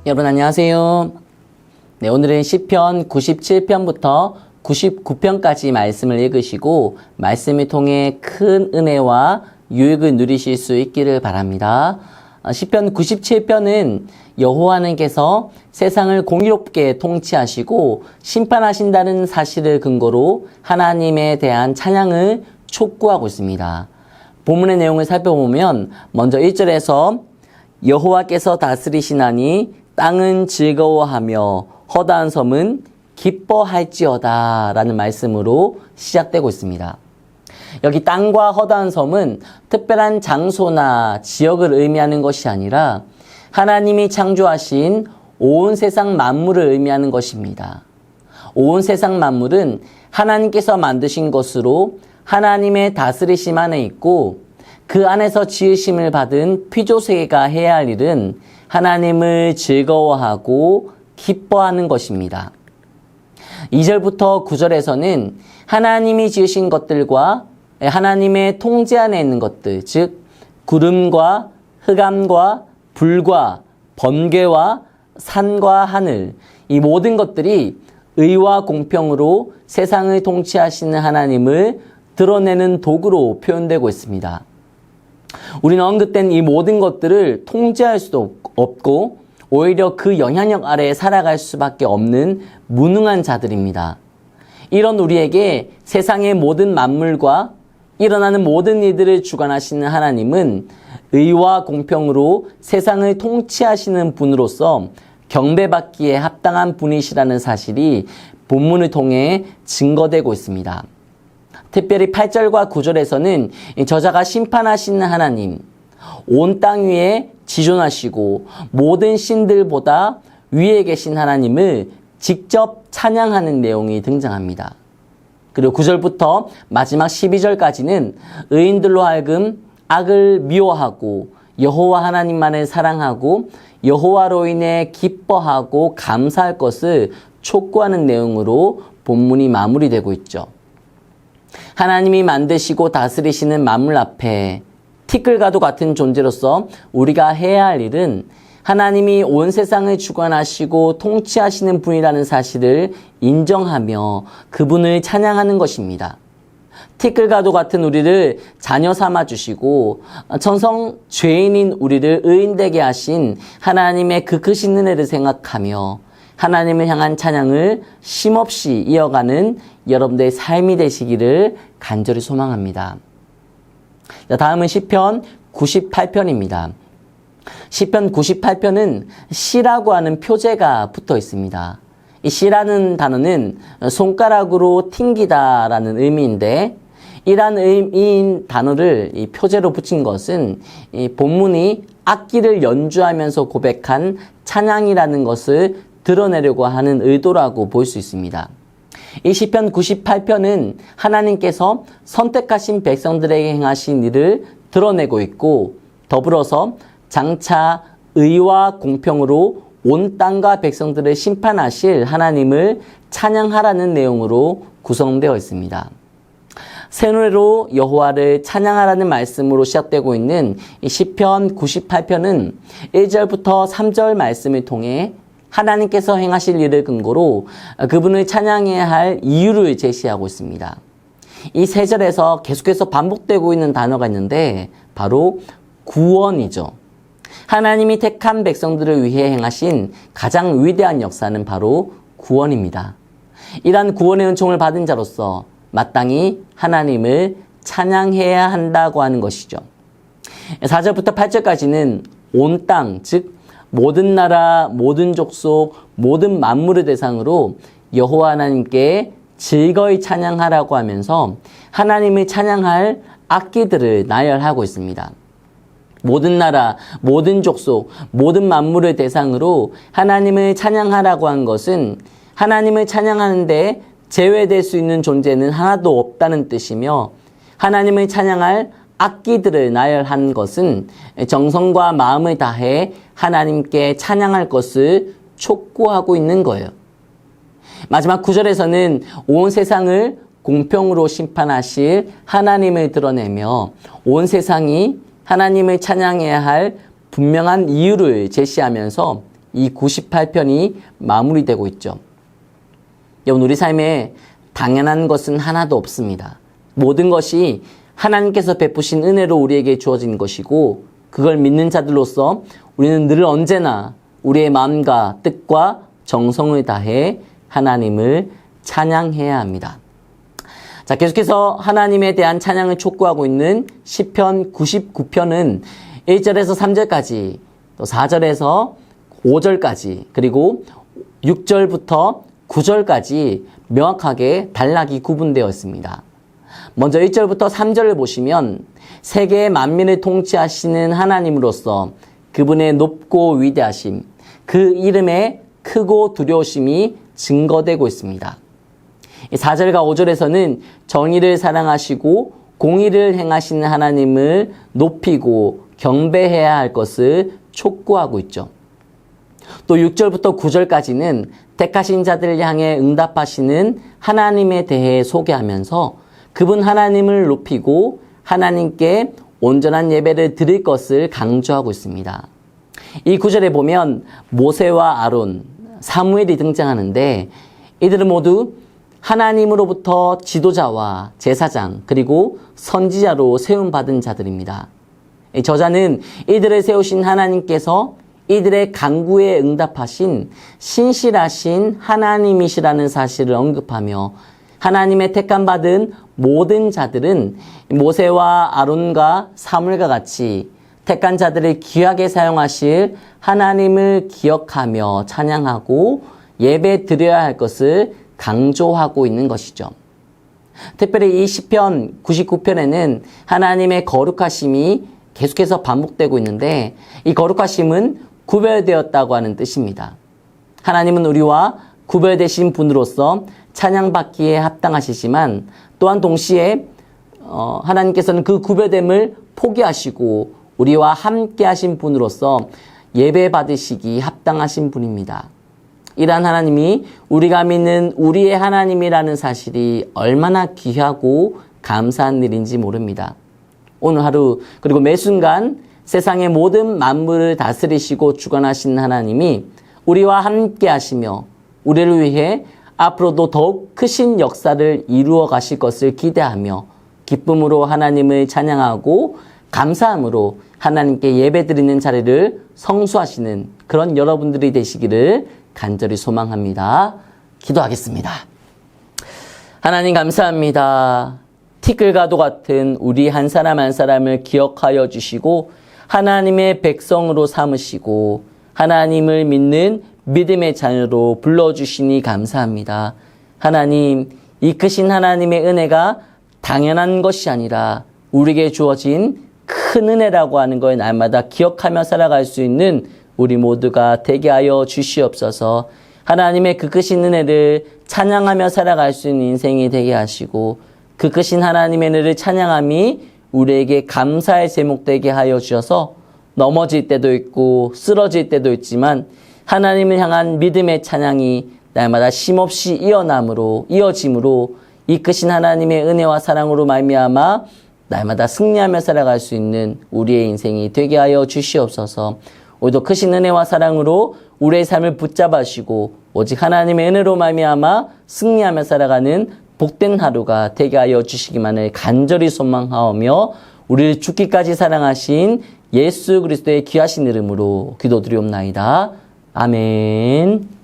여러분 안녕하세요. 네, 오늘은 시편 97편부터 99편까지 말씀을 읽으시고 말씀을 통해 큰 은혜와 유익을 누리실 수 있기를 바랍니다. 시편 97편은 여호와님께서 세상을 공의롭게 통치하시고 심판하신다는 사실을 근거로 하나님에 대한 찬양을 촉구하고 있습니다. 본문의 내용을 살펴보면 먼저 1절에서 여호와께서 다스리시나니 땅은 즐거워하며 허다한 섬은 기뻐할지어다 라는 말씀으로 시작되고 있습니다. 여기 땅과 허다한 섬은 특별한 장소나 지역을 의미하는 것이 아니라 하나님이 창조하신 온 세상 만물을 의미하는 것입니다. 온 세상 만물은 하나님께서 만드신 것으로 하나님의 다스리심 안에 있고 그 안에서 지으심을 받은 피조세계가 해야 할 일은 하나님을 즐거워하고 기뻐하는 것입니다. 2절부터 9절에서는 하나님이 지으신 것들과 하나님의 통제 안에 있는 것들, 즉 구름과 흑암과 불과 번개와 산과 하늘, 이 모든 것들이 의와 공평으로 세상을 통치하시는 하나님을 드러내는 도구로 표현되고 있습니다. 우리는 언급된 이 모든 것들을 통제할 수도 없고 오히려 그 영향력 아래에 살아갈 수밖에 없는 무능한 자들입니다. 이런 우리에게 세상의 모든 만물과 일어나는 모든 일들을 주관하시는 하나님은 의와 공평으로 세상을 통치하시는 분으로서 경배받기에 합당한 분이시라는 사실이 본문을 통해 증거되고 있습니다. 특별히 8절과 9절에서는 저자가 심판하시는 하나님, 온 땅 위에 지존하시고 모든 신들보다 위에 계신 하나님을 직접 찬양하는 내용이 등장합니다. 그리고 9절부터 마지막 12절까지는 의인들로 하여금 악을 미워하고 여호와 하나님만을 사랑하고 여호와로 인해 기뻐하고 감사할 것을 촉구하는 내용으로 본문이 마무리되고 있죠. 하나님이 만드시고 다스리시는 만물 앞에 티끌과도 같은 존재로서 우리가 해야 할 일은 하나님이 온 세상을 주관하시고 통치하시는 분이라는 사실을 인정하며 그분을 찬양하는 것입니다. 티끌과도 같은 우리를 자녀 삼아 주시고 천성 죄인인 우리를 의인되게 하신 하나님의 그 크신 은혜를 생각하며 하나님을 향한 찬양을 쉼없이 이어가는 여러분들의 삶이 되시기를 간절히 소망합니다. 다음은 시편 98편입니다. 시편 98편은 시라고 하는 표제가 붙어 있습니다. 이 시라는 단어는 손가락으로 튕기다라는 의미인데 이러한 의미인 단어를 이 표제로 붙인 것은 이 본문이 악기를 연주하면서 고백한 찬양이라는 것을 드러내려고 하는 의도라고 볼 수 있습니다. 이 시편 98편은 하나님께서 선택하신 백성들에게 행하신 일을 드러내고 있고 더불어서 장차 의와 공평으로 온 땅과 백성들을 심판하실 하나님을 찬양하라는 내용으로 구성되어 있습니다. 새 노래로 여호와를 찬양하라는 말씀으로 시작되고 있는 이 시편 98편은 1절부터 3절 말씀을 통해 하나님께서 행하실 일을 근거로 그분을 찬양해야 할 이유를 제시하고 있습니다. 이 세 절에서 계속해서 반복되고 있는 단어가 있는데 바로 구원이죠. 하나님이 택한 백성들을 위해 행하신 가장 위대한 역사는 바로 구원입니다. 이러한 구원의 은총을 받은 자로서 마땅히 하나님을 찬양해야 한다고 하는 것이죠. 4절부터 8절까지는 온 땅, 즉 모든 나라, 모든 족속, 모든 만물의 대상으로 여호와 하나님께 즐거이 찬양하라고 하면서 하나님을 찬양할 악기들을 나열하고 있습니다. 모든 나라, 모든 족속, 모든 만물의 대상으로 하나님을 찬양하라고 한 것은 하나님을 찬양하는데 제외될 수 있는 존재는 하나도 없다는 뜻이며 하나님을 찬양할 악기들을 나열한 것은 정성과 마음을 다해 하나님께 찬양할 것을 촉구하고 있는 거예요. 마지막 9절에서는 온 세상을 공평으로 심판하실 하나님을 드러내며 온 세상이 하나님을 찬양해야 할 분명한 이유를 제시하면서 이 98편이 마무리되고 있죠. 여러분, 우리 삶에 당연한 것은 하나도 없습니다. 모든 것이 하나님께서 베푸신 은혜로 우리에게 주어진 것이고, 그걸 믿는 자들로서 우리는 늘 언제나 우리의 마음과 뜻과 정성을 다해 하나님을 찬양해야 합니다. 자, 계속해서 하나님에 대한 찬양을 촉구하고 있는 시편 99편은 1절에서 3절까지, 또 4절에서 5절까지, 그리고 6절부터 9절까지 명확하게 단락이 구분되어 있습니다. 먼저 1절부터 3절을 보시면 세계의 만민을 통치하시는 하나님으로서 그분의 높고 위대하심, 그 이름의 크고 두려우심이 증거되고 있습니다. 4절과 5절에서는 정의를 사랑하시고 공의를 행하시는 하나님을 높이고 경배해야 할 것을 촉구하고 있죠. 또 6절부터 9절까지는 택하신 자들을 향해 응답하시는 하나님에 대해 소개하면서 그분 하나님을 높이고 하나님께 온전한 예배를 드릴 것을 강조하고 있습니다. 이 구절에 보면 모세와 아론, 사무엘이 등장하는데 이들은 모두 하나님으로부터 지도자와 제사장 그리고 선지자로 세움받은 자들입니다. 저자는 이들을 세우신 하나님께서 이들의 간구에 응답하신 신실하신 하나님이시라는 사실을 언급하며 하나님의 택함받은 모든 자들은 모세와 아론과 사무엘과 같이 택한 자들을 귀하게 사용하실 하나님을 기억하며 찬양하고 예배 드려야 할 것을 강조하고 있는 것이죠. 특별히 이 시편 99편에는 하나님의 거룩하심이 계속해서 반복되고 있는데 이 거룩하심은 구별되었다고 하는 뜻입니다. 하나님은 우리와 구별되신 분으로서 찬양받기에 합당하시지만 또한 동시에 하나님께서는 그 구별됨을 포기하시고 우리와 함께 하신 분으로서 예배 받으시기 합당하신 분입니다. 이러한 하나님이 우리가 믿는 우리의 하나님이라는 사실이 얼마나 귀하고 감사한 일인지 모릅니다. 오늘 하루 그리고 매 순간 세상의 모든 만물을 다스리시고 주관하시는 하나님이 우리와 함께 하시며 우리를 위해 앞으로도 더욱 크신 역사를 이루어 가실 것을 기대하며 기쁨으로 하나님을 찬양하고 감사함으로 하나님께 예배드리는 자리를 성수하시는 그런 여러분들이 되시기를 간절히 소망합니다. 기도하겠습니다. 하나님 감사합니다. 티끌과도 같은 우리 한 사람 한 사람을 기억하여 주시고 하나님의 백성으로 삼으시고 하나님을 믿는 믿음의 자녀로 불러주시니 감사합니다. 하나님, 이 크신 하나님의 은혜가 당연한 것이 아니라 우리에게 주어진 큰 은혜라고 하는 걸 날마다 기억하며 살아갈 수 있는 우리 모두가 되게 하여 주시옵소서. 하나님의 그 크신 은혜를 찬양하며 살아갈 수 있는 인생이 되게 하시고 그 크신 하나님의 은혜를 찬양함이 우리에게 감사의 제목되게 하여 주셔서 넘어질 때도 있고 쓰러질 때도 있지만 하나님을 향한 믿음의 찬양이 날마다 쉼없이 이어짐으로 이 크신 하나님의 은혜와 사랑으로 말미암아 날마다 승리하며 살아갈 수 있는 우리의 인생이 되게 하여 주시옵소서. 오늘도 크신 은혜와 사랑으로 우리의 삶을 붙잡으시고 오직 하나님의 은혜로 말미암아 승리하며 살아가는 복된 하루가 되게 하여 주시기만을 간절히 소망하오며 우리를 죽기까지 사랑하신 예수 그리스도의 귀하신 이름으로 기도드리옵나이다. 아멘.